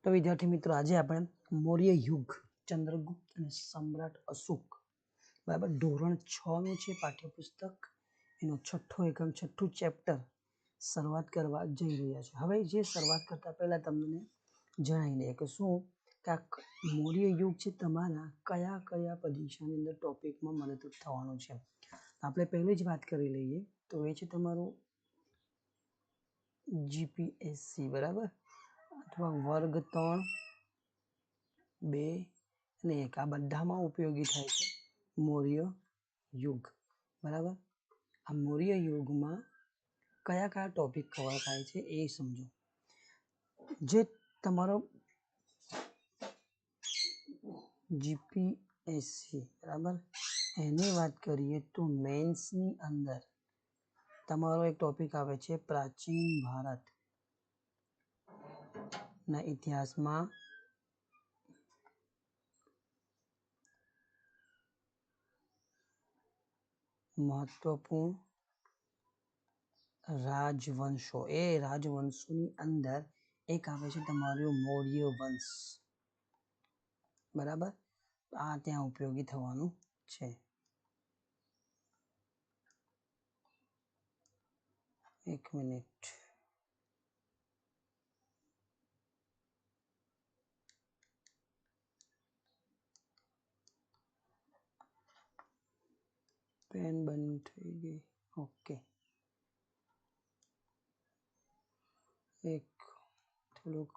તો વિદ્યાર્થી મિત્રો આજે આપણે મૌર્ય યુગ ચંદ્રગુપ્ત અને સમ્રાટ અશોક બરાબર ધોરણ 6 નું છે પાઠ્યપુસ્તક એનો છઠ્ઠો એકમ છઠ્ઠું ચેપ્ટર શરૂઆત કરવા જઈ રહ્યા છે। હવે જે શરૂઆત કરતા પહેલા તમને જણાવી દઈએ કે શું કે મૌર્ય યુગ છે તમારા કયા કયા પરીક્ષાની અંદર ટોપિકમાં મદદરૂપ થવાનું છે। આપણે પહેલી જ વાત કરી લઈએ તો એ છે તમારું જીપીએસસી બરાબર અથવા વર્ગ 3, 2 અને 1 આ બધામાં ઉપયોગી થાય છે મૌર્ય યુગ બરાબર। આ મૌર્ય યુગમાં કયા કયા ટોપિક કવર થાય છે એ સમજો। જે તમારો જીપીએસસી બરાબર એની વાત કરીએ તો મેન્સની અંદર તમારો એક ટોપિક આવે છે પ્રાચીન ભારત ના ઇતિહાસમાં મહત્વપૂર્ણ રાજવંશો। એ રાજવંશોની અંદર એક આવે છે તમારું મૌર્ય વંશ બરાબર। આ ત્યાં ઉપયોગી થવાનું છે। એક મિનિટ પેન બંધ થઈ ગઈ। ઓકે એક થોડુંક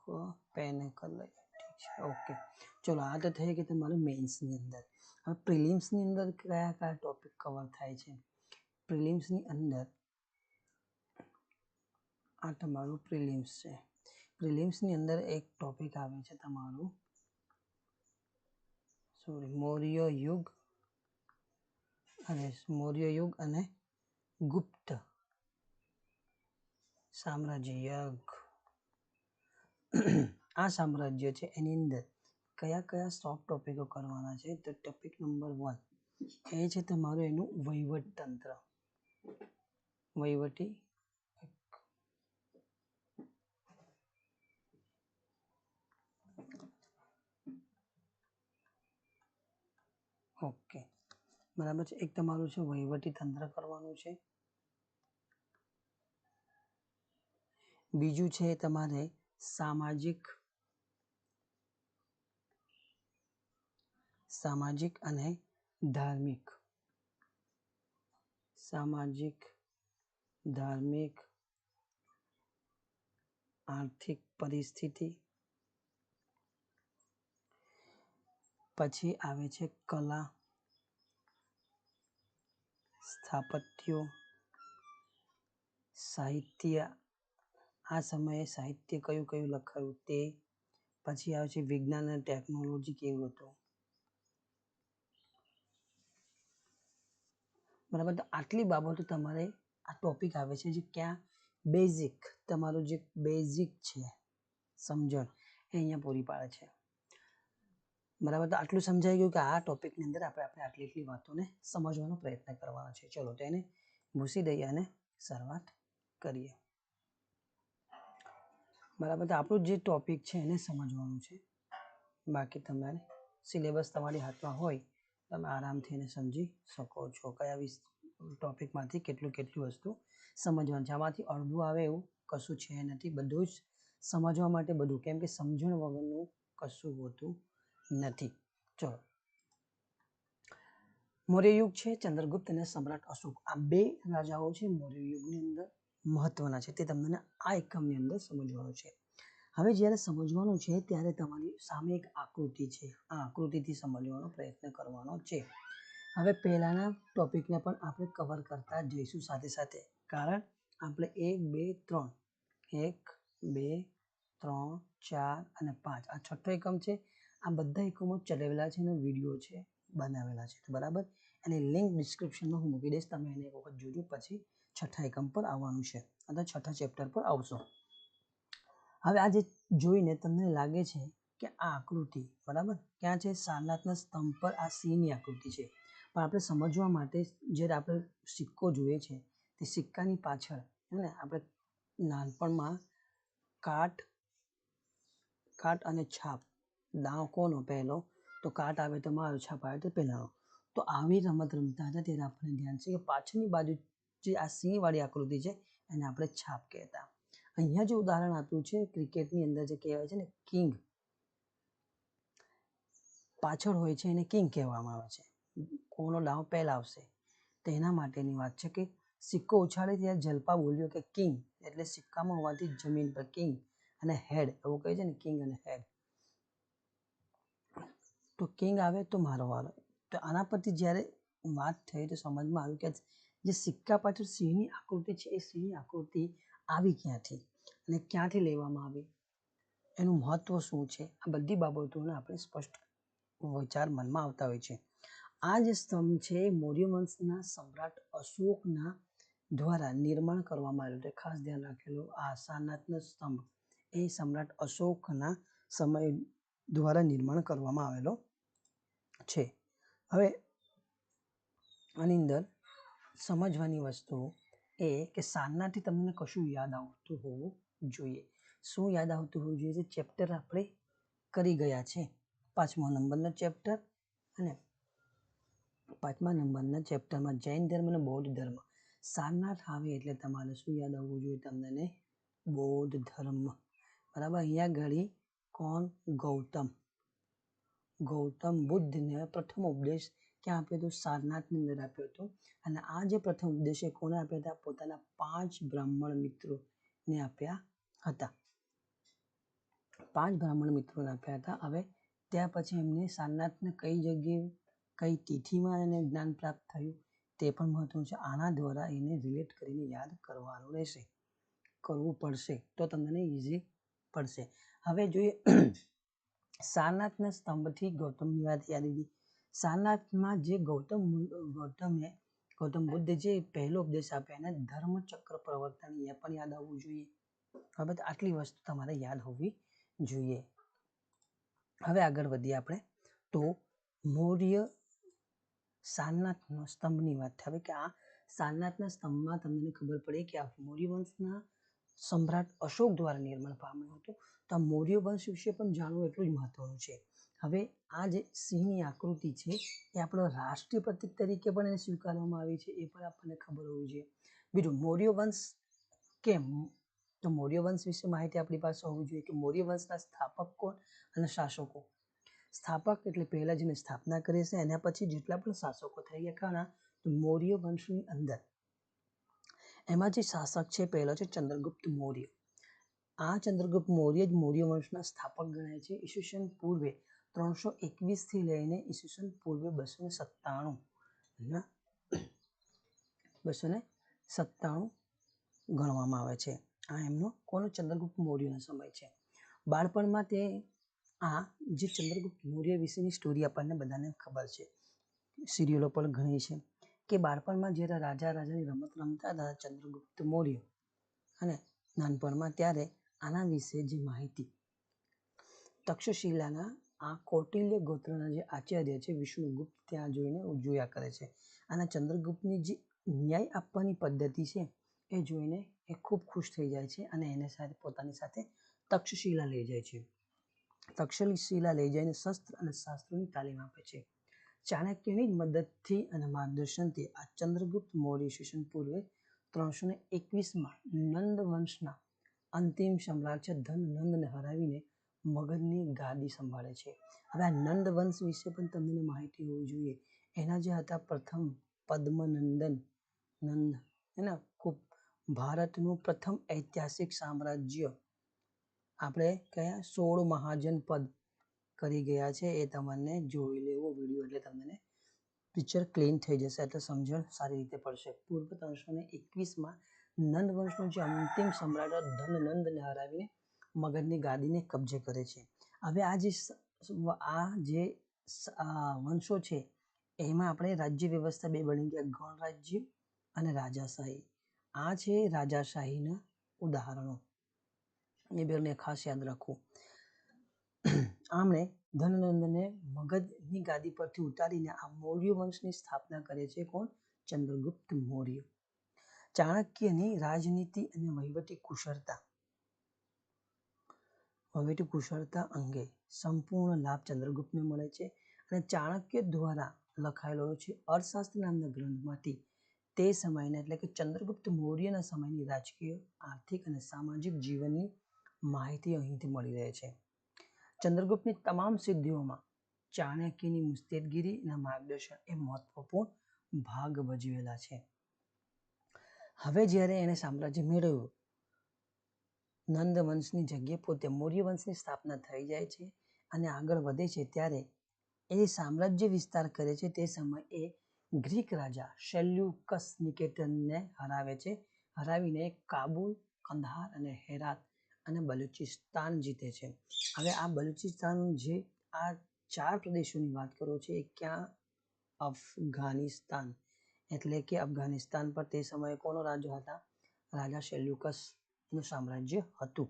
પેન કરી લઈએ ઠીક છે ઓકે ચલો। આ તો થઈ કે તમારું મેન્સની અંદર। હવે પ્રિલિમ્સની અંદર કયા કયા ટોપિક કવર થાય છે। પ્રિલિમ્સની અંદર આ તમારું પ્રિલિમ્સ છે। પ્રિલિમ્સની અંદર એક ટોપિક આવે છે તમારું મૌર્ય યુગ અને ગુપ્ત સામ્રાજ્ય। આ સામ્રાજ્ય છે એની અંદર કયા કયા સોફ્ટ ટોપિકો કરવાના છે તો ટોપિક નંબર 1 એ છે તમારું એનું વહીવટ તંત્ર વહીવટી ઓકે બરાબર છે। એક તમારું છે વહીવટી તંત્ર કરવાનું છે। બીજું છે તમારે સામાજિક અને ધાર્મિક આર્થિક પરિસ્થિતિ। પછી આવે છે કલા સ્થાપત્યો સાહિત્ય આ સમયે સાહિત્ય કયું કયું લખાયું તે। પછી આવે છે વિજ્ઞાન અને ટેકનોલોજી કેવું હતું બરાબર। તો આટલી બાબતો તમારે આ ટોપિક આવે છે જે ક્યાં બેઝિક તમારું જે બેઝિક છે સમજણ એ અહીંયા પૂરી પાડે છે બરાબર। તો આટલું સમજાઈ ગયું કે આ ટોપિકની અંદર આપણે આટલી વાતોને સમજવાનો પ્રયત્ન કરવાનો છે। ચલો તો એને ભૂસી દઈએ અને શરૂઆત કરીએ બરાબર। તો આપણું જે ટોપિક છે એને સમજવાનું છે બાકી તમારે સિલેબસ તમારી હાથમાં હોય તમે આરામથી એને સમજી શકો છો કયા ટોપિકમાંથી કેટલી વસ્તુ સમજવાની છે। આમાંથી અડધું આવે એવું કશું છે નથી બધું જ સમજવા માટે બધું કેમ કે સમજણ વગરનું કશું હોતું નથી। ચલો મૌર્ય યુગ છે ચંદ્રગુપ્ત અને સમ્રાટ અશોક આ બે રાજાઓ છે મૌર્ય યુગની અંદર મહત્વના છે તે તમને આ એકમની અંદર સમજવાનું છે। હવે જ્યારે સમજવાનું છે ત્યારે તમારી સામે એક આકૃતિ છે આ આકૃતિથી સમજવાનો પ્રયત્ન કરવાનો છે। હવે પહેલાના ટોપિકને પણ આપણે કવર કરતા જઈશું સાથે સાથે કારણ આપણે 1, 2, 3 1, 2, 3, 4 અને 5 આ છઠ્ઠો એકમ છે। આ બધા એકમો ચલાવેલા છે અને વિડીયો છે બનાવેલા છે બરાબર। એની લિંક ડિસ્ક્રિપ્શનમાં હું મૂકી દઈશ તમે એને એક વખત જોજો પછી છઠ્ઠા એકમ પર આવવાનું છે અથવા છઠ્ઠા ચેપ્ટર પર આવશો। હવે આ જે જોઈને તમને લાગે છે કે આ આકૃતિ બરાબર ક્યાં છે સારનાથના સ્તંભ પર આ સિંહની આકૃતિ છે પણ આપણે સમજવા માટે જ્યારે આપણે સિક્કો જોઈએ છે તે સિક્કાની પાછળ હે ને આપણે નાનપણમાં કાટ અને છાપ, દાવ કોનો પહેલો, તો કાટ આવે તો મારો, છાપ આવે તો પહેલાનો. તો આવી રમત રમતા હતા ત્યારે આપણને ધ્યાન છે કે પાછળની બાજુ જે આ સિંહવાળી આકૃતિ છે એને આપણે છાપ કહેતા. અહીંયા જે ઉદાહરણ આપ્યું છે ક્રિકેટની અંદર જે કહેવાય છે ને કિંગ, પાછળ હોય છે એને કિંગ કહેવામાં આવે છે. કોનો દાવ પહેલા આવશે તો એના માટેની વાત છે કે સિક્કો ઉછાળે ત્યારે જલપા બોલ્યો કે કિંગ, એટલે સિક્કામાં હોવાથી જમીન પર કિંગ, અને હેડ એવું કહે છે ને કિંગ અને હેડ, તો કિંગ આવે તો મારો વારો. તો આના પરથી જ્યારે વાત થઈ તો સમજમાં આવ્યું કે જે સિક્કા પાછળ સિંહની આકૃતિ છે એ સિંહની આકૃતિ આવી ક્યાંથી અને ક્યાંથી લેવામાં આવી, એનું મહત્વ શું છે, આ બધી બાબતોને આપણે સ્પષ્ટ વિચાર મનમાં આવતા હોય છે. આ જે સ્તંભ છે મૌર્ય વંશના સમ્રાટ અશોકના દ્વારા નિર્માણ કરવામાં આવેલું છે. ખાસ ધ્યાન રાખેલું, આ સારનાથનો સ્તંભ એ સમ્રાટ અશોકના સમય દ્વારા નિર્માણ કરવામાં આવેલો છે. હવે આની અંદર સમજવાની વસ્તુ એ કે સારનાથથી તમને કશું યાદ આવતું હોવું જોઈએ. શું યાદ આવતું હોવું જોઈએ? જે ચેપ્ટર આપણે કરી ગયા છે 5મા નંબરના ચેપ્ટર, અને 5મા નંબરના ચેપ્ટરમાં જૈન ધર્મ અને બૌદ્ધ ધર્મ. સારનાથ આવે એટલે તમારે શું યાદ આવવું જોઈએ? તમને બૌદ્ધ ધર્મ. બરાબર. અહીંયા ઘડી કોણ? ગૌતમ બુદ્ધને પ્રથમ ઉપદેશ ક્યાં આપ્યો હતો? સારનાથની અંદર આપ્યો હતો. અને આ જે પ્રથમ ઉપદેશ એ કોને આપ્યા હતા? પોતાના 5 બ્રાહ્મણ મિત્રોને આપ્યા હતા. 5 બ્રાહ્મણ મિત્રોને આપ્યા હતા. હવે ત્યાર પછી એમને સારનાથને કઈ જગ્યાએ કઈ તિથિમાં એને જ્ઞાન પ્રાપ્ત થયું તે પણ મહત્વનું છે. આના દ્વારા એને રિલેટ કરીને યાદ કરવાનું રહેશે, કરવું પડશે તો તમને ઇઝી પડશે. હવે જોઈએ સારનાથના સ્તંભથી ગૌતમની વાત યાદ આવી. સારનાથમાં જે ગૌતમ બુદ્ધે જે પહેલો ઉપદેશ આપ્યો એને ધર્મચક્ર પ્રવર્તન એ પણ યાદ આવવું જોઈએ. હવે આટલી વસ્તુ તમારે યાદ હોવી જોઈએ. હવે આગળ વધીએ આપણે તો મૌર્ય સારનાથનો સ્તંભની વાત થાય કે આ સારનાથના સ્તંભમાં તમને ખબર પડે કે આ મૌર્ય વંશના સમ્રાટ અશોક દ્વારા નિર્માણ પામ્યું હતું. તો આ મૌર્ય વંશ વિશે પણ જાણવું એટલું જ મહત્વનું છે. હવે આ જે સિંહની આકૃતિ છે એ આપણો રાષ્ટ્રીય પ્રતીક તરીકે પણ એને સ્વીકારવામાં આવી છે, એ પણ આપણને ખબર હોવી જોઈએ. બીજું મૌર્ય વંશ કેમ? તો મૌર્ય વંશ વિશે માહિતી આપણી પાસે હોવી જોઈએ કે મૌર્ય વંશના સ્થાપક કોણ અને શાસકો. સ્થાપક એટલે પહેલા જેને સ્થાપના કરી છે, એના પછી જેટલા પણ શાસકો થઈ ગયા ઘણા, તો મૌર્ય વંશની અંદર એમાં જે શાસક છે પહેલો છે ચંદ્રગુપ્ત મૌર્ય. આ ચંદ્રગુપ્ત મૌર્ય જ મૌર્ય વંશના સ્થાપક ગણાય છે. ઈસવીસન પૂર્વે 321 થી લઈને ઈસવીસન પૂર્વે 297 ગણવામાં આવે છે. આ એમનો કોનો? ચંદ્રગુપ્ત મૌર્યનો સમય છે. બાળપણમાં તે આ જે ચંદ્રગુપ્ત મૌર્ય વિશેની સ્ટોરી આપણને બધાને ખબર છે, સિરિયલો પણ ઘણી છે કે બાળપણમાં જ્યારે રાજા રાજાની રમત રમતા હતા ચંદ્રગુપ્ત મૌર્ય અને નાનપણમાં, ત્યારે આના વિશે જે માહિતી તક્ષશિલાના આ કૌટિલ્ય ગોત્રના જે આચાર્ય છે વિષ્ણુગુપ્ત ત્યાં જોઈને જોયા કરે છે. અને ચંદ્રગુપ્તની જે ન્યાય આપવાની પદ્ધતિ છે એ જોઈને એ ખૂબ ખુશ થઈ જાય છે અને એને સાથે પોતાની સાથે તક્ષશિલા લઈ જાય છે. તક્ષશિલા લઈ જઈને શસ્ત્ર અને શાસ્ત્રોની તાલીમ આપે છે. ચાણક્યની જ મદદથી અને માર્ગદર્શનથી આ ચંદ્રગુપ્ત મૌર્ય ઈસવીસન પૂર્વે 321માં નંદ વંશના અંતિમ સમ્રાટ છે ધનનંદને હરાવીને મગધની ગાદી સંભાળે છે. હવે આ નંદ વંશ વિશે પણ તમને માહિતી હોવી જોઈએ. એના જે હતા પ્રથમ પદ્મનંદન નંદ, એના ખૂબ ભારતનું પ્રથમ ઐતિહાસિક સામ્રાજ્ય આપણે કયા 16 મહાજનપદ કરી ગયા છે એ તમને જોઈ લેવો વિડીયો, એટલે તમને પિક્ચર ક્લીન થઈ જશે, એટલે સમજણ સારી રીતે પડશે. પૂર્વ 321માં નંદ વંશનો જે અંતિમ સમ્રાટ ધનનંદને હરાવીને મગધની ગાદીને કબજે કરે છે. હવે આ જે વંશો છે એમાં આપણે રાજ્ય વ્યવસ્થા બે બની ગયા, ગણરાજ્ય અને રાજાશાહી. આ છે રાજાશાહીના ઉદાહરણો, એ બેને ખાસ યાદ રાખવું. આમણે ધનનંદને મગધની ગાદી પરથી ઉતારીને આ મૌર્ય વંશની સ્થાપના કરે છે. કોણ? ચંદ્રગુપ્ત મૌર્ય. ચાણક્યની રાજનીતિ અને વહીવટી કુશળતા. વહીવટી કુશળતા અંગે સંપૂર્ણ લાભ ચંદ્રગુપ્તને મળે છે અને ચાણક્ય દ્વારા લખાયેલો છે અર્થશાસ્ત્ર નામના ગ્રંથમાંથી તે સમયના એટલે કે ચંદ્રગુપ્ત મૌર્યના સમયની રાજકીય, આર્થિક અને સામાજિક જીવનની માહિતી અહીંથી મળી રહે છે. ચંદ્રગુપ્તની તમામ સિદ્ધિઓમાં ચાણક્યની મુસ્તેદગીરી અને માર્ગદર્શન એ મહત્વપૂર્ણ ભાગ ભજવેલા છે. હવે જ્યારે એણે સામ્રાજ્ય મેળવ્યું, નંદ વંશની જગ્યાએ પોતે મૌર્ય વંશની સ્થાપના થઈ જાય છે અને આગળ વધે છે, ત્યારે એ સામ્રાજ્ય વિસ્તાર કરે છે. તે સમયે ગ્રીક રાજા સેલ્યુકસ નિકેટરને હરાવે છે. હરાવીને કાબુલ, કંદહાર અને હેરાત અને બલુચિસ્તાન જીતે છે. હવે આ બલુચિસ્તાન જે આ 4 પ્રદેશોની વાત કરો છે એ ક્યાં? અફઘાનિસ્તાન. એટલે કે અફઘાનિસ્તાન પર તે સમયે કોનો રાજા હતા? રાજા સેલ્યુકસનું સામ્રાજ્ય હતું.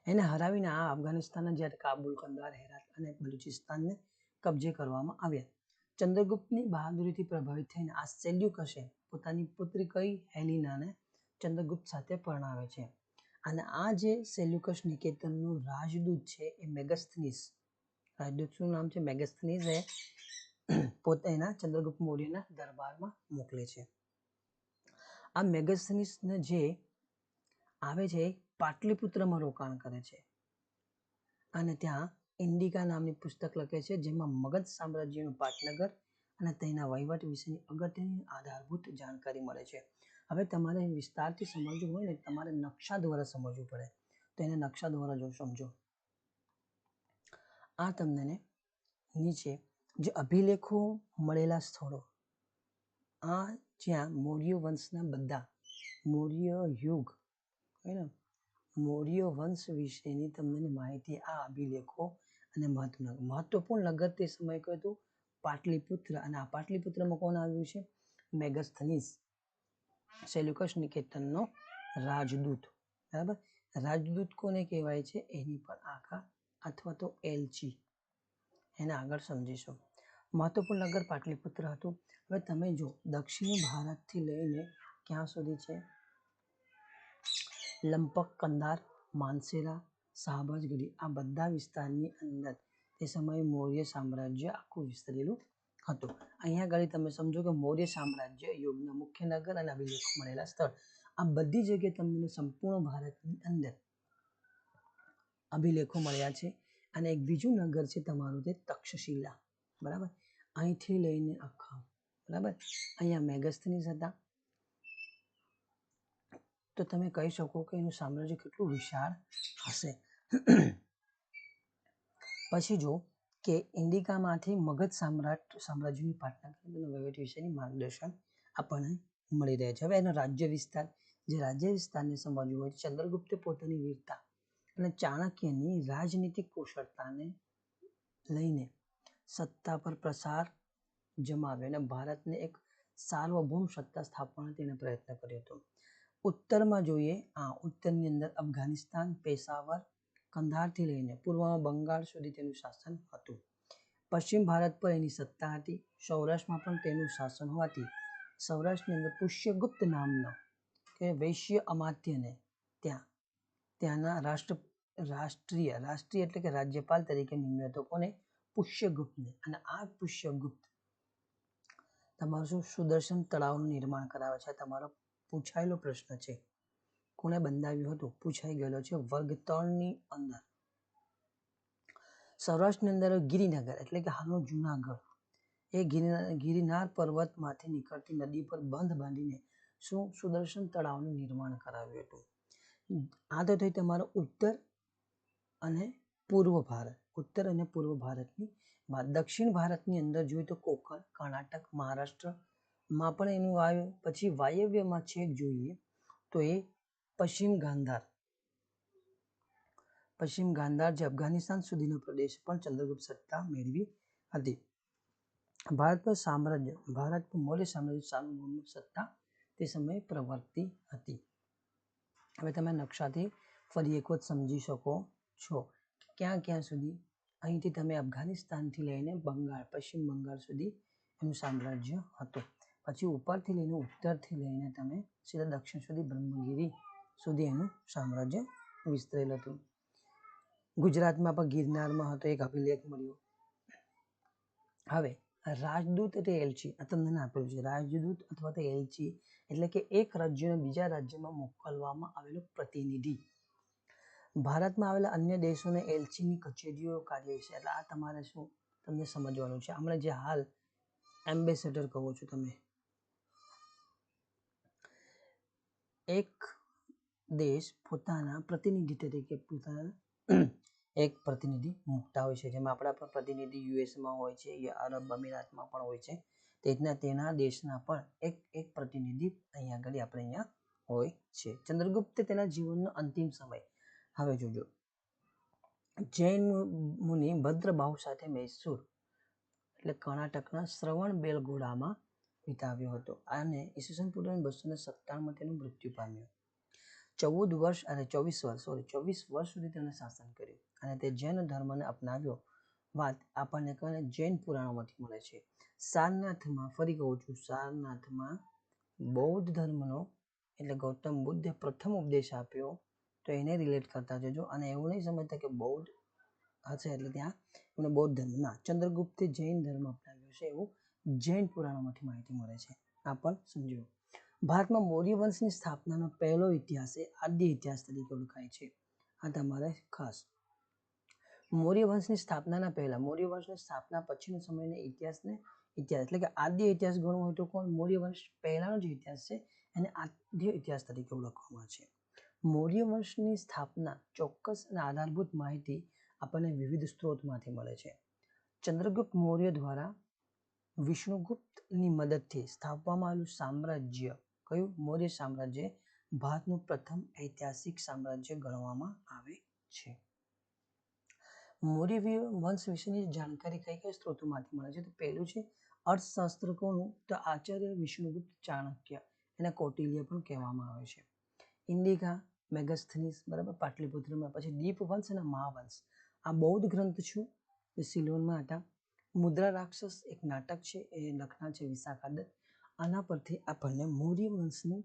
એને હરાવીને આ અફઘાનિસ્તાનના જ્યારે કાબુલ, કંદહાર, હેરાત અને બલુચિસ્તાનને કબજે કરવામાં આવ્યા. ચંદ્રગુપ્તની બહાદુરીથી પ્રભાવિત થઈને આ સેલ્યુકસે પોતાની પુત્રી કઈ હેલિનાને ચંદ્રગુપ્ત સાથે પરણાવે છે. અને આ જે સેલ્યુકસ નિકેતરનો રાજદૂત છે એ મેગસ્થનીસ, રાજદૂતનું નામ છે મેગસ્થનીસ, એ પોતે એના ચંદ્રગુપ્ત મૌર્યના દરબારમાં મોકલે છે. આ મેગસ્થનીસને જે આવે છે પાટલીપુત્રમાં રોકાણ કરે છે અને ત્યાં ઇન્ડિકા નામની પુસ્તક લખે છે, જેમાં મગધ સામ્રાજ્યનું પાટનગર અને તેના વહીવટ વિશેની અગત્યની આધારભૂત જાણકારી મળે છે. હવે તમારે વિસ્તારથી સમજવું હોય ને તમારે નકશા દ્વારા સમજવું પડે, તો એને નકશા દ્વારા જો સમજો. આ તમને નીચે જે અભિલેખો મળેલા સ્થળો, આ જ્યાં મૌર્ય વંશના બધા મૌર્ય યુગ મૌર્ય વંશ વિશેની તમને માહિતી આ અભિલેખો અને મહત્વપૂર્ણ નગર તે સમયે કહ્યું હતું પાટલીપુત્ર. અને આ પાટલીપુત્રમાં કોણ આવ્યું છે? મેગસ્થનીસ, સેલ્યુકસ નિકેતરનો રાજદૂત. બરાબર. રાજદૂત કોને કહેવાય છે? એની પર આખા અથવા તો એલચી, એને આગળ સમજીશું. મહત્વપૂર્ણ નગર પાટલીપુત્ર હતું. હવે તમે જો દક્ષિણ ભારતથી લઈને ક્યાં સુધી છે? લંપક, કંદાર, માનસેરા, શાહબાઝગઢી, આ બધા વિસ્તારની અંદર તે સમયે મૌર્ય સામ્રાજ્ય આખું વિસ્તરેલું હતું. અહીંયા આગળ તમે સમજો કે મૌર્ય સામ્રાજ્ય યુગના મુખ્ય નગર અને અભિલેખો મળેલા સ્થળ, આ બધી જગ્યાએ તમને સંપૂર્ણ ભારતની અંદર અભિલેખો મળ્યા છે. અને એક બીજું નગર છે તમારું તે તક્ષશિલા. બરાબર. અહીંથી લઈને આખા, બરાબર, અહીંયા મેગસ્થનીસ હતા. તો તમે કહી શકો કે એનું સામ્રાજ્ય કેટલું વિશાળ હશે. પછી જો કે ઇન્ડિકામાંથી મગધ સામ્રાજ્યની પાટનગર વહીવટ વિશેની માર્ગદર્શન આપણને મળી રહે છે. હવે એનો રાજ્ય વિસ્તાર, જે રાજ્ય વિસ્તારને સમજવું હોય, ચંદ્રગુપ્તે પોતાની વીરતા અને ચાણક્યની રાજનીતિક કુશળતાને લઈને સત્તા પર પ્રસાર જમાવ્યો અને ભારતને એક સાર્વભૌમ સત્તા સ્થાપવાનો તેણે પ્રયત્ન કર્યો હતો. ઉત્તરમાં જોઈએ, ઉત્તરની અંદર અફઘાનિસ્તાન, પેશાવર, કંધારથી લઈને પૂર્વમાં બંગાળ સુધી તેનું શાસન હતું. પશ્ચિમ ભારત પર એની સત્તા હતી. સૌરાષ્ટ્રમાં પણ તેનું શાસન હોવાથી સૌરાષ્ટ્રની અંદર પુષ્યગુપ્ત નામનો કે વૈશ્ય અમાત્યને ત્યાંના રાષ્ટ્રીય એટલે કે રાજ્યપાલ તરીકે નિમ્યો હતો. કોને? પુષ્યગુપ્તને. અને આ પુષ્યગુપ્ત તમારું શું સુદર્શન તળાવનું નિર્માણ કરાવે છે. તમારો પૂછાયેલો પ્રશ્ન છે. કોણે બંધાવ્યું હતું? પૂછાઈ ગયેલો છે વર્ગ 3 ની અંદર. સૌરાષ્ટ્રની અંદર ગિરિનગર એટલે કે હાલનું જુનાગઢ, એ ગિરનાર પર્વતમાંથી નીકળતી નદી પર બંધ બાંધીને શું સુદર્શન તળાવનું નિર્માણ કરાવ્યું હતું. આ તો થઈ તમારો ઉત્તર અને પૂર્વ ભારત. ઉત્તર અને પૂર્વ ભારતની વાત. દક્ષિણ ભારતની અંદર જોઈએ તો કોકણ, કર્ણાટક, મહારાષ્ટ્રમાં પણ એનું આવ્યું. પછી વાયવ્યમાં છેક જોઈએ તો એ પશ્ચિમ ગાંધાર જે અફઘાનિસ્તાન સુધીનો પ્રદેશ પણ ચંદ્રગુપ્ત સત્તા મેળવી હતી. ભારત પર મૌર્ય સામ્રાજ્ય સાર્વભૌમ સત્તા તે સમયે પ્રવર્તી હતી. હવે તમે નકશાથી ફરી એક વખત સમજી શકો છો ક્યાં ક્યાં સુધી. અહીંથી તમે અફઘાનિસ્તાનથી લઈને પશ્ચિમ બંગાળ સુધી એનું સામ્રાજ્ય હતું. પછી ઉપરથી લઈને ઉત્તરથી લઈને તમે સીધા દક્ષિણ સુધી બ્રહ્મગીરી સુધી એનું સામ્રાજ્ય વિસ્તરેલું હતું. ગુજરાતમાં પણ ગિરનારમાં હતો એક અભિલેખ મળ્યો. હવે રાજદૂત એટલે એલચી, આ તમને આપેલું છે. રાજદૂત અથવા તો એલચી એટલે કે એક રાજ્યને બીજા રાજ્યમાં મોકલવામાં આવેલો પ્રતિનિધિ. ભારતમાં આવેલા અન્ય દેશોને એલચીની કચેરીઓ કાર્ય વિશે, એટલે આ તમારે શું તમને સમજવાનું છે. હમણાં જે હાલ એમ્બેસેડર કહો છો તમે, એક દેશ પોતાના પ્રતિનિધિ તરીકે પોતાના એક પ્રતિનિધિ મૂકતા હોય છે. જેમાં આપણા પ્રતિનિધિ યુએસમાં હોય છે, અરબ અમીરાતમાં પણ હોય છે. તેના દેશના પણ એક પ્રતિનિધિ અહીંયા આગળ આપણે અહીંયા હોય છે. ચંદ્રગુપ્ત તેના જીવનનો અંતિમ સમય, હવે જોજો, જૈન મુનિ ભદ્રબાહુ સાથે મૈસૂર એટલે કર્ણાટકના શ્રવણબેલગોળામાં વિતાવ્યો હતો અને ઈસવીસન પૂર્વ 297 તેનું મૃત્યુ પામ્યું. 24 વર્ષ સુધી તેમણે શાસન કર્યું અને તે જૈન ધર્મને અપનાવ્યો. વાત આપણને કહે જૈન પુરાણોમાંથી મળે છે. સારનાથમાં, ફરી કહું છું, સારનાથમાં બૌદ્ધ ધર્મનો એટલે ગૌતમ બુદ્ધે પ્રથમ ઉપદેશ આપ્યો, તો એને રિલેટ કરતા જજો. અને એવું નહીં સમજતા કે બૌદ્ધ હશે એટલે ત્યાં એમને બૌદ્ધ ધર્મ, ના, ચંદ્રગુપ્તે જૈન ધર્મ અપનાવ્યો છે એવું જૈન પુરાણોમાંથી માહિતી મળે છે. આ પણ સમજો. ભારતમાં મૌર્ય વંશની સ્થાપનાનો પહેલો ઇતિહાસ એ આદ્ય ઇતિહાસ તરીકે ઓળખાય છે. આ તમારે ખાસ મૌર્ય વંશની સ્થાપનાના પહેલા, મૌર્ય વંશની સ્થાપના પછીનો સમયને ઇતિહાસ એટલે કે આદ્ય ઇતિહાસ ગણવો હોય તો કોણ? મૌર્ય વંશ પહેલાનો જે ઇતિહાસ છે એને આદ્ય ઇતિહાસ તરીકે ઓળખવામાં છે. મૌર્ય વંશની સ્થાપના ચોક્કસ અને આધારભૂત માહિતી આપણને વિવિધ સ્ત્રોતમાંથી મળે છે. ચંદ્રગુપ્ત મૌર્ય દ્વારા વિષ્ણુગુપ્તની મદદથી સ્થાપવામાં આવેલું સામ્રાજ્ય, કયું? મૌર્ય સામ્રાજ્ય ભારતનું પ્રથમ ઐતિહાસિક સામ્રાજ્ય ગણવામાં આવે છે. મૌર્ય વંશ વિશેની જાણકારી કઈ કઈ સ્ત્રોતોમાંથી મળે છે? તો પહેલું છે અર્થશાસ્ત્ર કોનું? તો આચાર્ય વિષ્ણુગુપ્ત ચાણક્ય, એને કૌટિલ્ય પણ કહેવામાં આવે છે. ઇન્ડિકા, મેગસ્થનીસ, બરાબર, પાટલીપુત્રમાં. પછી દીપવંશ અને મહાવંશ, આ બૌદ્ધ ગ્રંથ છું જે સિલોનમાં હતા. મુદ્રા રાક્ષસ એક નાટક છે, એ લખનાર છે વિશાખા દત્ત. આના પરથી આપણને મૌર્ય વંશની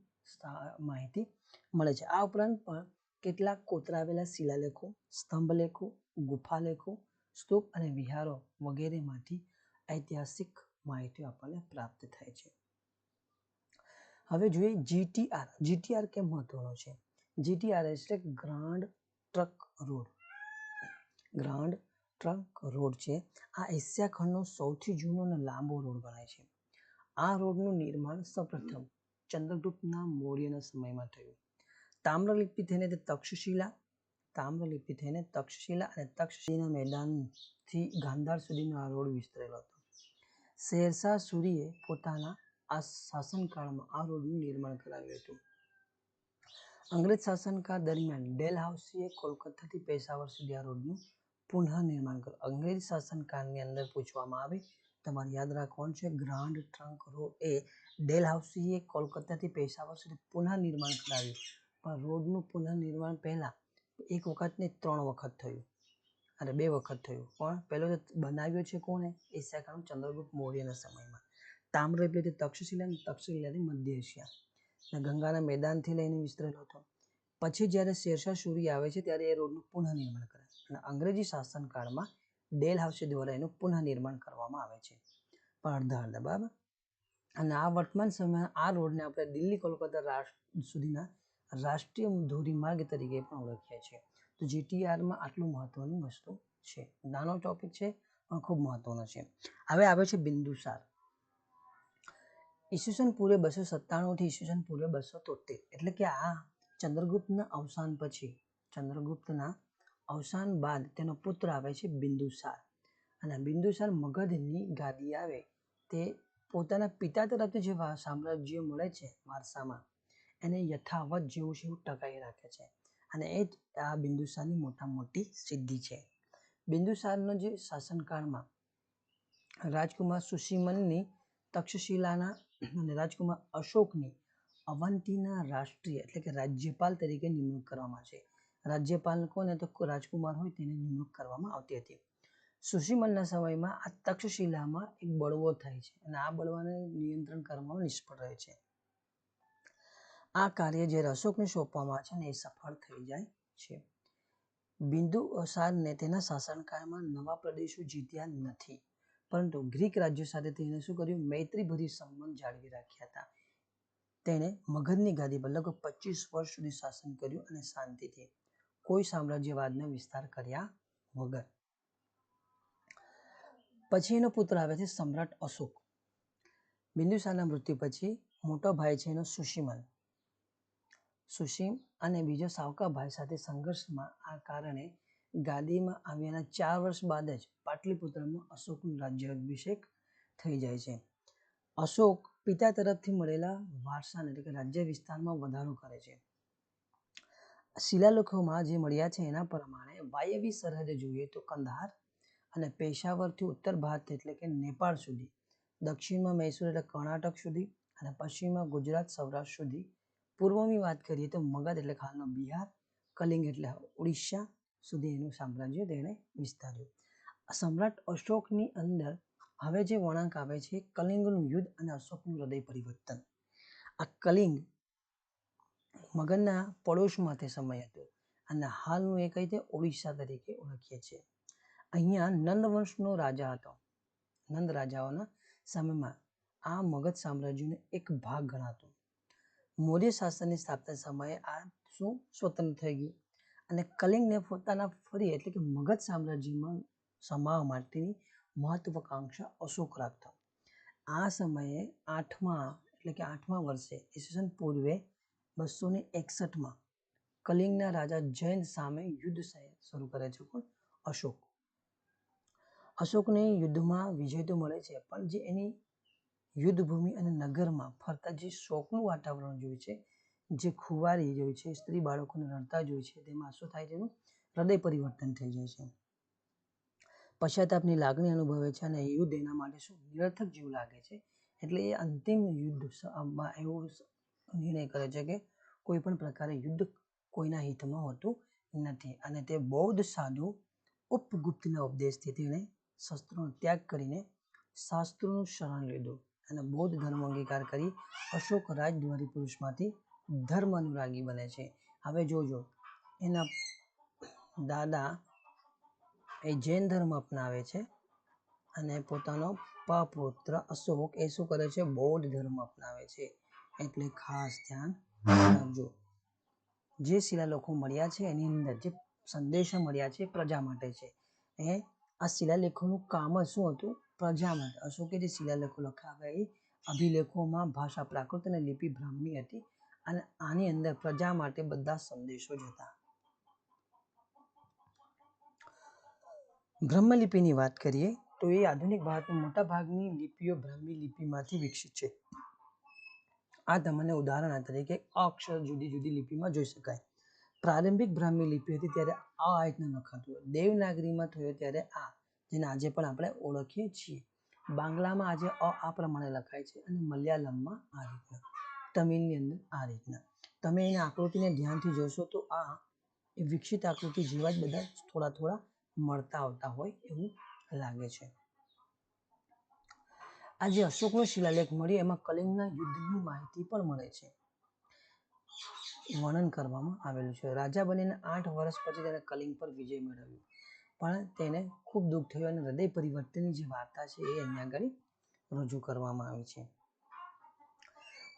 માહિતી મળે છે. આ ઉપરાંત પણ કેટલાક કોતરાવેલા શિલાલેખો, સ્તંભલેખો, ગુફાલેખો, સ્તૂપ અને વિહારો વગેરેમાંથી ઐતિહાસિક માહિતી આપણને પ્રાપ્ત થાય છે. હવે જોઈએ જીટીઆર. જીટીઆર કેમ મહત્વનો છે? જીટીઆર એટલે ગ્રાન્ડ ટ્રંક રોડ. ગ્રાન્ડ ટ્રંક રોડ છે. આ એશિયા ખંડનો સૌથી જૂનો અને લાંબો રોડ ગણાય છે. આ રોડનું નિર્માણ સૌપ્રથમ ચંદ્રગુપ્તના મૌર્યના સમયમાં થયું. તામ્રલિપિ થઈને તક્ષશિલા, અને તક્ષશિલાના મેદાનથી ગાંધાર સુધીનો આ રોડ વિસ્તરેલો હતો. શેરશાહ સૂરીએ પોતાના આ શાસનકાળમાં આ રોડનું નિર્માણ કરાવ્યું હતું. અંગ્રેજ શાસનકાળ દરમિયાન ડેલહાઉસીએ કોલકાતાથી પેશાવર સુધી આ રોડનું પુનઃનિર્માણ કર્યું. અંગ્રેજ શાસનકાળની અંદર પૂછવામાં આવે, તમારે યાદ રાખવાનું છે, ગ્રાન્ડ ટ્રંક રોડ એ ડેલહાઉસીએ કોલકાતાથી પેશાવર સુધી પુનઃનિર્માણ કરાવ્યું. પણ રોડનું પુનઃનિર્માણ પહેલા એક વખત ને 3 વખત થયું, અને 2 વખત થયું. પણ પહેલો બનાવ્યો છે કોણે? એશિયા ખંડ ચંદ્રગુપ્ત મૌર્યના સમયમાં. તામ્રલિપિ તક્ષશિલા અને તક્ષશિલાથી મધ્ય એશિયા ગંગાના મેદાનથી લઈને વિસ્તરેલો હતો. પછી જ્યારે શેરશાહ સૂરી આવે છે ત્યારે એ રોડનું પુનઃનિર્માણ કરે અને અંગ્રેજી શાસનકાળમાં ડેલહાઉસી દ્વારા એનું પુનઃનિર્માણ કરવામાં આવે છે, પણ અડધા બરાબર. અને આ વર્તમાન સમયમાં આ રોડને આપણે દિલ્હી કોલકાતા સુધીના રાષ્ટ્રીય ધોરીમાર્ગ તરીકે પણ ઓળખીએ છીએ. તો જીટીઆરમાં આટલું મહત્વની વસ્તુ છે. નાનો ટોપિક છે પણ ખૂબ મહત્વનો છે. હવે આવે છે બિંદુસાર. ઈસવીસન પૂર્વે 297 થી ઈસવીસન પૂર્વે 273, એટલે કે આ ચંદ્રગુપ્તના અવસાન પછી, ચંદ્રગુપ્તના અવસાન બાદ તેનો પુત્ર આવે છે બિંદુસાર. અને બિંદુસાર મગધની ગાદી આવે તે પોતાના પિતા તરફથી જે સામ્રાજ્ય મળે છે વારસામાં, એને યથાવત જેવું છે એવું ટકાવી રાખે છે. અને એ જ આ બિંદુસારની મોટી સિદ્ધિ છે. બિંદુસારનો જે શાસનકાળમાં રાજકુમાર સુશીમનની તક્ષશિલાના અને રાજકુમાર અશોકની અવંતીના રાષ્ટ્રીય એટલે કે રાજ્યપાલ તરીકે નિમણૂક કરવામાં છે. રાજ્યપાલ કોને? તો રાજકુમાર હોય તેને નિમણૂક કરવામાં આવતી હતી. સુશીમનના સમયમાં આ તક્ષશિલામાં એક બળવો થાય છે અને આ બળવાને નિયંત્રણ કરવામાં નિષ્ફળ રહે છે. આ કાર્ય જ્યારે અશોકને સોંપવામાં આવે છે ને એ સફળ થઈ જાય છે. બિંદુસારને તેના શાસનકાળમાં નવા પ્રદેશો જીત્યા નથી, પરંતુ ગ્રીક રાજ્યો સાથે તેણે શું કર્યું? મૈત્રીભરી સંબંધ જાળવી રાખ્યા હતા. તેણે મગધની ગાદી પર લગભગ 25 વર્ષ સુધી શાસન કર્યું અને શાંતિથી કોઈ સામ્રાજ્યવાદનો વિસ્તાર કર્યા વગર. પછી એનો પુત્ર આવે છે સમ્રાટ અશોક. બિંદુસારના મૃત્યુ પછી મોટો ભાઈ છે એનો સુશીમ અને બીજો સાવકા ભાઈ સાથે સંઘર્ષમાં આ કારણે ગાદીમાં આવ્યાના 4 વર્ષ બાદ જ પાટલીપુત્રમાં અશોકનું રાજ્યાભિષેક થઈ જાય છે. અશોક પિતા તરફથી મળેલા વારસાને એટલે કે રાજ્ય વિસ્તારમાં વધારો કરે છે. શિલાલેખોમાં જે મળ્યા છે એના પ્રમાણે વાયવ્ય સરહદે જોઈએ તો કંદહાર અને પેશાવરથી ઉત્તર ભારત એટલે કે નેપાળ સુધી, દક્ષિણમાં મૈસૂર એટલે કર્ણાટક સુધી અને પશ્ચિમમાં ગુજરાત સૌરાષ્ટ્ર સુધી, પૂર્વની વાત કરીએ તો મગધ એટલે હાલનો બિહાર, કલિંગ એટલે ઓડિશા સુધી એનું સામ્રાજ્ય તેણે વિસ્તાર્યું. સમ્રાટ અશોકની અંદર હવે જે વળાંક આવે છે કલિંગનું યુદ્ધ અને અશોકનું હૃદય પરિવર્તન. આ કલિંગ મગધના પડોશમાં તે સમય હતો અને હાલનું એ કઈ રીતે ઓડિશા તરીકે ઓળખીએ છીએ. અહીંયા નંદ વંશનો રાજા હતો. નંદ રાજાઓના સમયમાં આ મગધ સામ્રાજ્યનો એક ભાગ ગણાતું. મૌર્ય શાસનની સ્થાપના સમયે આ શું સ્વતંત્ર થઈ ગયું અને કલિંગને પોતાના ફરી એટલે કે મગધ સામ્રાજ્યમાં સમાવવા માટેની મહત્વાકાંક્ષા અશોક રાખતો. આ સમયે આઠમા વર્ષે ઈસવીસન પૂર્વે 261માં કલિંગના રાજા જયંત સામે યુદ્ધ શરૂ કરે છે. પણ અશોકને યુદ્ધમાં વિજય તો મળે છે, પણ જે એની યુદ્ધભૂમિ અને નગરમાં ફરતા જે શોકનું વાતાવરણ જોયું છે, જે ખુવારી જોઈ છે, સ્ત્રી બાળકોને રડતા જોઈ છે, તેમાં શું થાય છે? એનું હૃદય પરિવર્તન થઈ જાય છે. પશ્ચાતાપની લાગણી અનુભવે છે અને યુદ્ધ એના માટે શું નિરર્થક જેવું લાગે છે. એટલે એ અંતિમ યુદ્ધમાં એવો નિર્ણય કરે છે કે કોઈ પણ પ્રકારે યુદ્ધ કોઈના હિતમાં હોતું નથી અને તે બૌદ્ધ સાધુ ઉપગુપ્તના ઉપદેશથી તેણે શસ્ત્રોનો ત્યાગ કરીને શાસ્ત્રોનું શરણ લીધું અને બૌદ્ધ ધર્મ અંગીકાર કરી અશોક રાજદ્વારી પુરુષમાંથી ધર્મ અનુરાગી બને છે. હવે જોજો, એના દાદા એ જૈન ધર્મ અપનાવે છે અને પોતાનો પૌત્ર અશોક એ શું કરે છે? બૌદ્ધ ધર્મ અપનાવે છે. એટલે ખાસ ધ્યાન રાખજો. જે શિલાલેખો મળ્યા છે એની અંદર જે સંદેશા મળ્યા છે પ્રજા માટે છે. આ શિલાલેખોનું કામ જ શું હતું? પ્રજા માટે. અશોકે જે શિલાલેખો લખાવ્યા એ અભિલેખોમાં ભાષા પ્રાકૃત અને લિપિ બ્રાહ્મી હતી અને આની અંદર પ્રજા માટે બધા સંદેશો જ હતા. બ્રહ્મલિપિની વાત કરીએ તો એ આધુનિક ભારતની મોટા ભાગની લિપિઓ બ્રાહ્મી લિપિમાંથી વિકસિત છે. આ તમને ઉદાહરણ તરીકે અક્ષર જુદી જુદી લિપિમાં જોઈ શકાય. પ્રારંભિક બ્રાહ્મી લિપિ હતી ત્યારે આ રીતના લખાતું. દેવનાગરીમાં થયો ત્યારે આ, જેને આજે પણ આપણે ઓળખીએ છીએ. બાંગ્લામાં આજે આ પ્રમાણે લખાય છે અને મલયાલમમાં આ રીતના, તમિલની અંદર આ રીતના. તમે એની આકૃતિને ધ્યાનથી જોશો તો આ વિકસિત આકૃતિ જેવા જ બધા થોડા થોડા મળતા આવતા હોય એવું લાગે છે. આ જે અશોકનો શિલાલેખ મળ્યો એમાં કલિંગના યુદ્ધની માહિતી પણ મળે છે, વર્ણન કરવામાં આવેલું છે. રાજા બનીને 8 વર્ષ પછી તેને કલિંગ પર વિજય મેળવ્યો, પણ તેને ખૂબ દુઃખ થયું અને હૃદય પરિવર્તનની જે વાર્તા છે એ અહીંયા આગળ રજૂ કરવામાં આવી છે.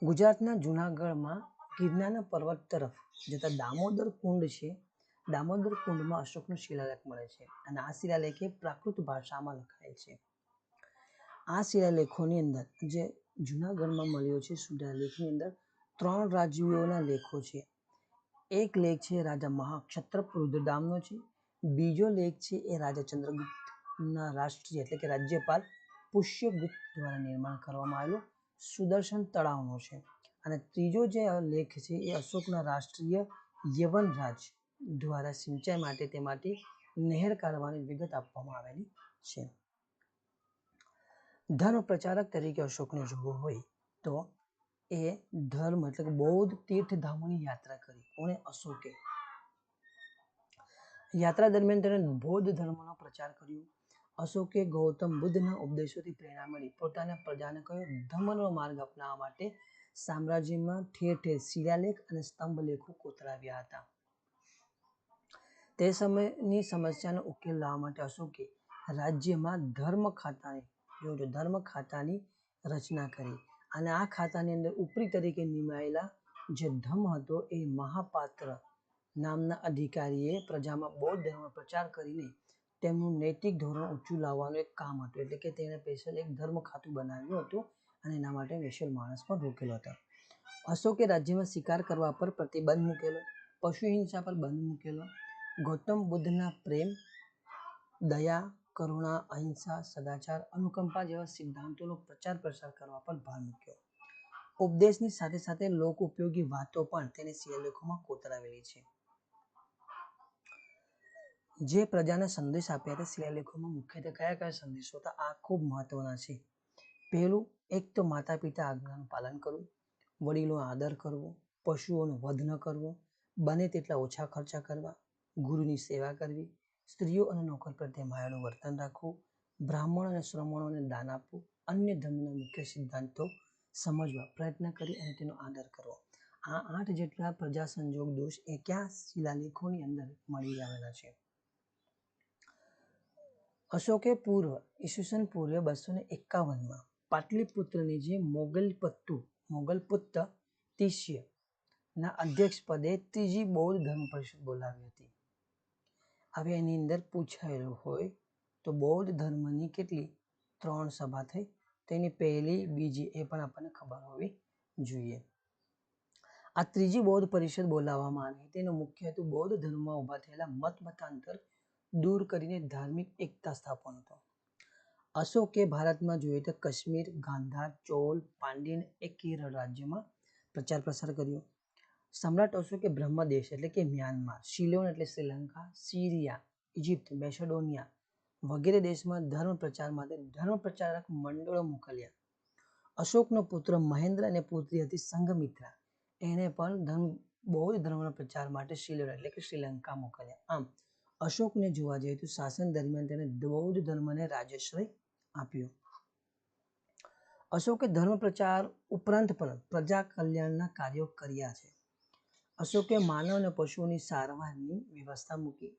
ગુજરાતના જૂનાગઢમાં ગિરનારના પર્વત તરફ જતા દામોદર કુંડ છે. દામોદર કુંડમાં અશોકનો શિલાલેખ મળે છે અને આ શિલાલેખ પ્રાકૃત ભાષામાં લખાયેલ છે. આ શિલાલેખોની અંદર જે જૂનાગઢમાં મળ્યો છે શિલાલેખની અંદર 3 રાજવીઓના લેખો છે. એક લેખ છે રાજા મહાક્ષત્રપ રુદ્રદામનો છે. બીજો લેખ છે એ રાજા ચંદ્રગુપ્તના રાષ્ટ્રીય એટલે કે રાજ્યપાલ પુષ્યગુપ્ત દ્વારા નિર્માણ કરવામાં આવેલો સુદર્શન તળાવનો છે. અને ત્રીજો જે લેખ છે એ અશોકના રાષ્ટ્રીય યવનરાજ દ્વારા સિંચાઈ માટે તેમાંથી નહેર કાઢવાની વિગત આપવામાં આવેલી છે. ધર્મ પ્રચારક તરીકે અશોકને જોવો હોય તો એ ધર્મ એટલે કે બૌદ્ધ તીર્થધામોની યાત્રા કરી. કોણે? અશોકે. યાત્રા દરમિયાન તેણે બૌદ્ધ ધર્મનો પ્રચાર કર્યો. અશોકે ગૌતમ બુદ્ધના ઉપદેશોથી પ્રેરણા મળી પોતાના પ્રજાને કયો? ધર્મનો માર્ગ અપનાવવા માટે સામ્રાજ્યમાં ઠેર ઠેર શિલાલેખ અને સ્તંભ લેખો કોતરાવ્યા હતા. તે સમયની સમસ્યાનો ઉકેલ લાવવા માટે અશોકે રાજ્યમાં ધર્મ ખાતાની રચના કરી અને આ ખાતાની અંદર ઉપરી તરીકે નિમાયેલા જે ધમ્મ હતો એ મહાપાત્ર નામના અધિકારીએ પ્રજામાં બૌદ્ધ ધર્મનો પ્રચાર કરીને તેમનું નૈતિક ધોરણ ઊંચું લાવવાનું એક કામ હતું. એટલે કે તેણે સ્પેશિયલ એક ધર્મ ખાતું બનાવ્યું હતું અને એના માટે સ્પેશિયલ માણસ પણ રોકેલો હતો. અશોકે રાજ્યમાં શિકાર કરવા પર પ્રતિબંધ મૂકેલો, પશુ હિંસા પર બંધ મૂકેલો, ગૌતમ બુદ્ધના પ્રેમ, દયા, કરુણા, અહિંસા, સદાચાર, અનુકંપા જેવા સિદ્ધાંતોનો પ્રચાર પ્રસાર કરવા પર ભાર મૂક્યો. ઉપદેશની સાથે સાથે લોક ઉપયોગી વાતો પણ તેને શિલાલેખોમાં કોતરાવેલી છે. જે પ્રજાને સંદેશ આપ્યા હતા શિલાલેખોમાં મુખ્યત્વે કયા કયા સંદેશો હતા આ ખૂબ મહત્વના છે. પહેલું, એક તો માતા પિતા આજ્ઞાનું પાલન કરવું, વડીલોનો આદર કરવો, પશુઓનો વધ ન કરવો, બને તેટલા ઓછા ખર્ચા કરવા, ગુરુની સેવા કરવી, સ્ત્રીઓ અને નોકર પ્રત્યે માયાળું વર્તન રાખવું, બ્રાહ્મણ અને શ્રમણોને દાન આપવું, અન્ય ધર્મના મુખ્ય સિદ્ધાંતો સમજવા પ્રયત્ન કરી અને તેનો આદર કરવો. આ 8 જેટલા પ્રજા સંજોગ દોષ એ ક્યાં શિલાલેખોની અંદર મળી આવેલા છે. અશોકે ઈસવીસન પૂર્વે 251માં પાટલીપુત્રની જે મોગલપુત્ત તિષ્ય ના અધ્યક્ષ પદે ત્રીજી બૌદ્ધ ધર્મ પરિષદ બોલાવી હતી. હવે એની અંદર પૂછાયેલું હોય તો બૌદ્ધ ધર્મની કેટલી 3 સભા થઈ, તેની પહેલી બીજી એ પણ આપણને ખબર હોવી જોઈએ. આ ત્રીજી બૌદ્ધ પરિષદ બોલાવવામાં આવી તેનો મુખ્ય હેતુ બૌદ્ધ ધર્મમાં ઉભા થયેલા મતાંતર દૂર કરીને ધાર્મિક એકતા સ્થાપવાનો હતો. અશોકે ભારતમાં જોઈએ તો કાશ્મીર, ગાંધાર, ચોલ, પાંડ્ય એ કેરળ રાજ્યમાં પ્રચાર પ્રસાર કર્યો. સમ્રાટ અશોકે બ્રહ્મદેશ એટલે કે મ્યાનમાર, સિલોન એટલે શ્રીલંકા, સિરિયા, ઇજિપ્ત, મેસેડોનિયા વગેરે દેશમાં ધર્મ પ્રચાર માટે ધર્મ પ્રચારક મંડળો મોકલ્યા. અશોકનો પુત્ર મહેન્દ્ર અને પુત્રી હતી સંઘમિત્રા, એને પણ બૌદ્ધ ધર્મના પ્રચાર માટે સિલોન એટલે કે શ્રીલંકા મોકલ્યા. આમ અશોકને જોવા જઈએ તો શાસન દરમિયાન તેણે બૌદ્ધ ધર્મને રાજ્યાશ્રય આપ્યો. અશોકે ધર્મ પ્રચાર ઉપરાંત પણ પ્રજા કલ્યાણના કાર્યો કર્યા છે. અશોકે માનવ અને પશુઓની સારવારની વ્યવસ્થા મૂકી,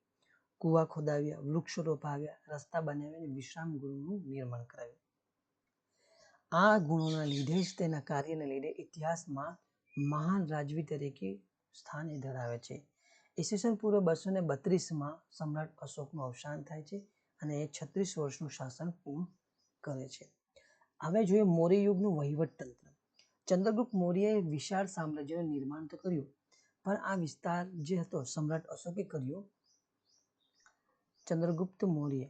કૂવા ખોદાવ્યા, વૃક્ષો રોપાવ્યા, રસ્તા બનાવ્યા અને વિશ્રામ ગૃહનું નિર્માણ કરાવ્યું. આ ગુણોના લીધે જ તેના કાર્યને લીધે ઇતિહાસમાં મહાન રાજવી તરીકે સ્થાન ધરાવે છે. ઈસવીસન પૂર્વ 232માં સમ્રાટ અશોકનું અવસાન થાય છે અને એ 36 વર્ષનું શાસન પૂર્ણ કરે છે. હવે જોઈએ મૌર્ય યુગનું વહીવટતંત્ર. ચંદ્રગુપ્ત મૌર્યએ વિશાળ સામ્રાજ્યનું નિર્માણ તો કર્યું, પણ આ વિસ્તાર જે હતો સમ્રાટ અશોકે કર્યો. ચંદ્રગુપ્ત મૌર્યએ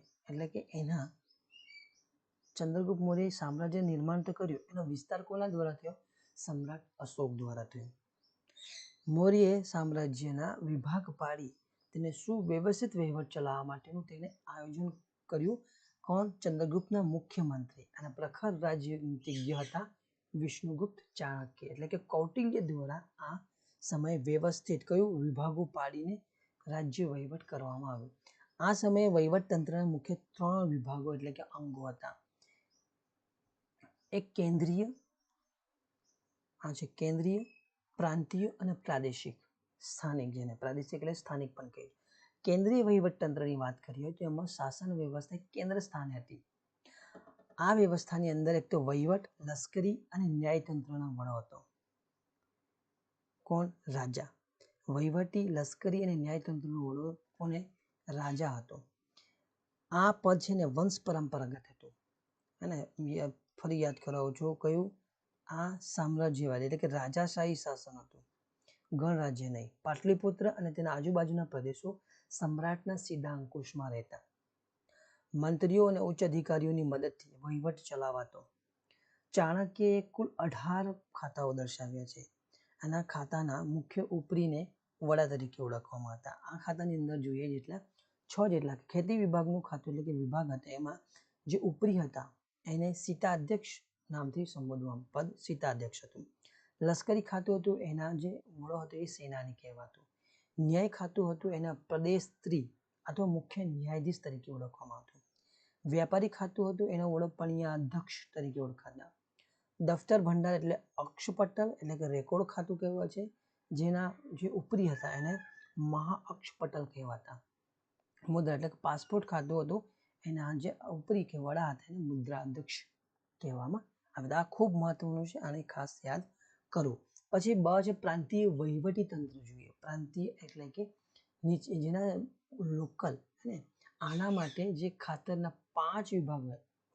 સામ્રાજ્ય નિર્માણ તો કર્યું, એનો વિસ્તાર કોના દ્વારા થયો? સમ્રાટ અશોક દ્વારા થયો. મૌર્યએ સામ્રાજ્યના વિભાગ પાડી તેને સુવ્યવસ્થિત વહીવટ ચલાવવા માટેનું તેને આયોજન કર્યું. કોણ? ચંદ્રગુપ્તના મુખ્યમંત્રી અને પ્રખર રાજનીતિજ્ઞ હતા વિષ્ણુગુપ્ત ચાણક્ય. એટલે કે કૌટિલ્ય દ્વારા આ સમયે વ્યવસ્થિત કયું વિભાગો પાડીને રાજ્ય વહીવટ કરવામાં આવ્યો. આ સમયે વહીવટતંત્રના મુખ્ય 3 વિભાગો એટલે કે અંગો હતા. એક કેન્દ્રીય, પ્રાંતીય અને પ્રાદેશિક. સ્થાનિક, જેને પ્રાદેશિક એટલે સ્થાનિક પણ કહે. કેન્દ્રીય વહીવટતંત્રની વાત કરીએ તો એમાં શાસન વ્યવસ્થા કેન્દ્ર સ્થાને હતી. આ વ્યવસ્થાની અંદર એક તો વહીવટ, લશ્કરી અને ન્યાયતંત્રનો વડો હતો. કોણ? રાજા. વહીવટી, લશ્કરી અને ન્યાયતંત્રનો વડો કોને? રાજા હતો. આ પદ છે ને વંશ પરંપરાગત હતું. અને ફરી યાદ કરાવું છું કયું? આ સામ્રાજ્યવાદી એટલે કે રાજાશાહી શાસન હતું, ગણરાજ્ય નહીં. પાટલીપુત્ર અને તેના આજુબાજુના પ્રદેશો સમ્રાટના સીધા અંકુશમાં રહેતા. મંત્રીઓ અને ઉચ્ચ અધિકારીઓની મદદથી વહીવટ ચલાવાતો. ચાણક્યએ કુલ 18 ખાતાઓ દર્શાવ્યા છે. આના ખાતાના મુખ્ય ઉપરીને વડા તરીકે ઓળખવામાં હતા. આ ખાતાની અંદર જોઈએ જેટલા 6 જેટલા ખેતી વિભાગનું ખાતું એટલે કે વિભાગ હતા, એમાં જે ઉપરી હતા એને સીતાધ્યક્ષ નામથી સંબોધવામાં પદ સીતાધ્યક્ષ હતું. લશ્કરી ખાતું હતું, એના જે વડો હતો એ સેનાની કહેવાતું. ન્યાય ખાતું હતું, એના પ્રદેશત્રી અથવા મુખ્ય ન્યાયાધીશ તરીકે ઓળખવામાં આવતું. વ્યાપારી ખાતું હતું, એનો વડો પણ્યાધ્યક્ષ તરીકે ઓળખાતા. દફતર ભંડાર એટલે અક્ષપટલ એટલે કે રેકોર્ડ ખાતું કહેવાય છે, જેના જે ઉપરી હતા એને મહાઅક્ષપટલ કહેવાતા. મુદ્રા એટલે કે પાસપોર્ટ ખાતું હતું એના જે ઉપરી કે વડા હતા એને મુદ્રા અધ્યક્ષ કહેવામાં આવે. આ ખૂબ મહત્વનું છે, આને ખાસ યાદ કરવું. પછી બ છે પ્રાંતીય વહીવટી તંત્ર જોઈએ. પ્રાંતીય એટલે કે નીચે જેના લોકલ ને આના માટે જે ખાતરના 5 વિભાગ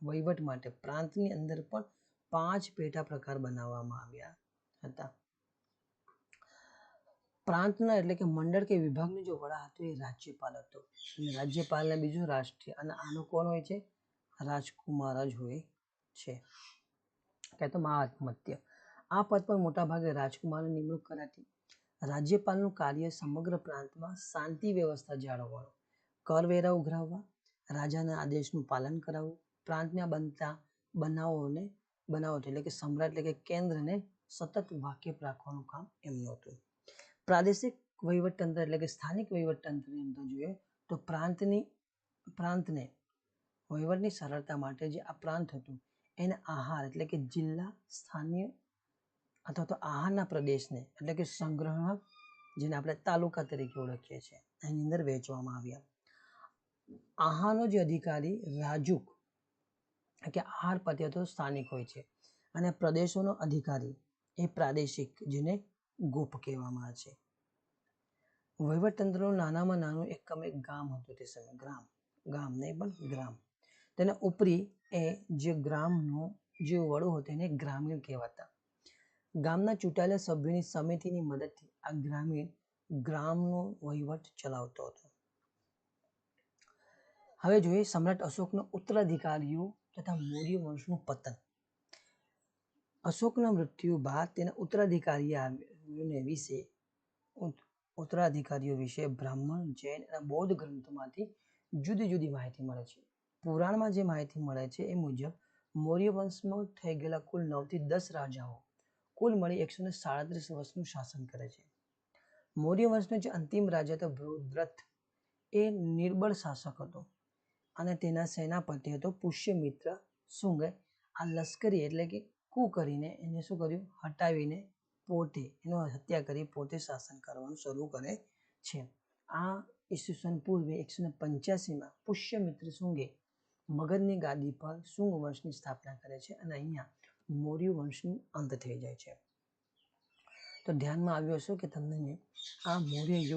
વહીવટ માટે પ્રાંતની અંદર પણ 5 પેટા પ્રકાર બનાવવામાં આવ્યા હતા. પ્રાંતના એટલે કે મંડળ કે વિભાગનો જો વડા હતો એ રાજ્યપાલ હતો. અને રાજ્યપાલને બીજું રાષ્ટ્રીય અને આનો કોણ હોય છે? રાજકુમાર જ હોય છે કે તો મહામત્ય. આ પદ પર મોટાભાગે રાજકુમારની નિમણૂક કરાતી. રાજ્યપાલનું કાર્ય સમગ્ર પ્રાંતમાં શાંતિ વ્યવસ્થા જાળવવાનું, કરવેરા ઉઘરાવવા, રાજાના આદેશનું પાલન કરાવવું, પ્રાંતના બનતા બનાવો એટલે કે સમ્રાટ એટલે કે કેન્દ્રને સતત વાકેફ રાખવાનું કામ એમનું હતું. પ્રાદેશિક વહીવટતંત્ર એટલે કે સ્થાનિક વહીવટતંત્રની અંદર જોઈએ તો પ્રાંતને વહીવટની સરળતા માટે જે આ પ્રાંત હતું એને આહાર એટલે કે જિલ્લા, સ્થાનીય અથવા તો આહારના પ્રદેશને એટલે કે સંગ્રહક, જેને આપણે તાલુકા તરીકે ઓળખીએ છીએ, એની અંદર વહેંચવામાં આવ્યા. આહારનો જે અધિકારી રાજુક કે આહાર પદ્ય તો સ્થાનિક હોય છે, અને પ્રદેશોનો અધિકારી એ પ્રાદેશિક, જેને ગોપ કહેવામાં આવે છે. વહીવટતંત્રનું નાનામાં નાનું એકમ એક ગામ હતું તે સમયે. ગામ નહીં પણ ગ્રામ. તેના ઉપરી એ જે ગ્રામનો જે વડો હતો એને ગ્રામીણ કહેવાતા. ગામના ચૂંટાયેલા સભ્યોની સમિતિની મદદથી આ ગ્રામનો વહીવટ ચલાવતો હતો. હવે જોઈએ સમ્રાટ અશોકનો ઉત્તરાધિકારીઓ તથા મૌર્ય વંશનું પતન. અશોકના મૃત્યુ બાદ તેના ઉત્તરાધિકારીઓ વિશે બ્રાહ્મણ, જૈન અને બૌદ્ધ ગ્રંથોમાંથી જુદી જુદી માહિતી મળે છે. પુરાણમાં જે માહિતી મળે છે એ મુજબ મૌર્ય વંશમાં થઈ ગયેલા કુલ 9 થી 10 રાજાઓ કુલ મળી 137 વર્ષનું શાસન કરે છે. મૌર્ય વંશનો જે અંતિમ રાજા હતો બૃહદ્રથ, એ નિર્બળ શાસક હતો અને તેના સેનાપતિ હતો પુષ્યમિત્ર શુંગે. આ લશ્કરી એટલે કે કૂ કરીને એને શું કર્યું? હટાવીને પોતે એનો હત્યા કરી પોતે શાસન કરવાનું શરૂ કરે છે. આ ઈસવીસન પૂર્વે 185માં પુષ્યમિત્ર શુંગે મગધની ગાદી પર શુંગ વંશની સ્થાપના કરે છે અને અહીંયા મૌર્ય વંશનું અંત થઈ જાય છે. તો ધ્યાનમાં આવ્યું હશે કે તમને આ મૌર્ય યુગ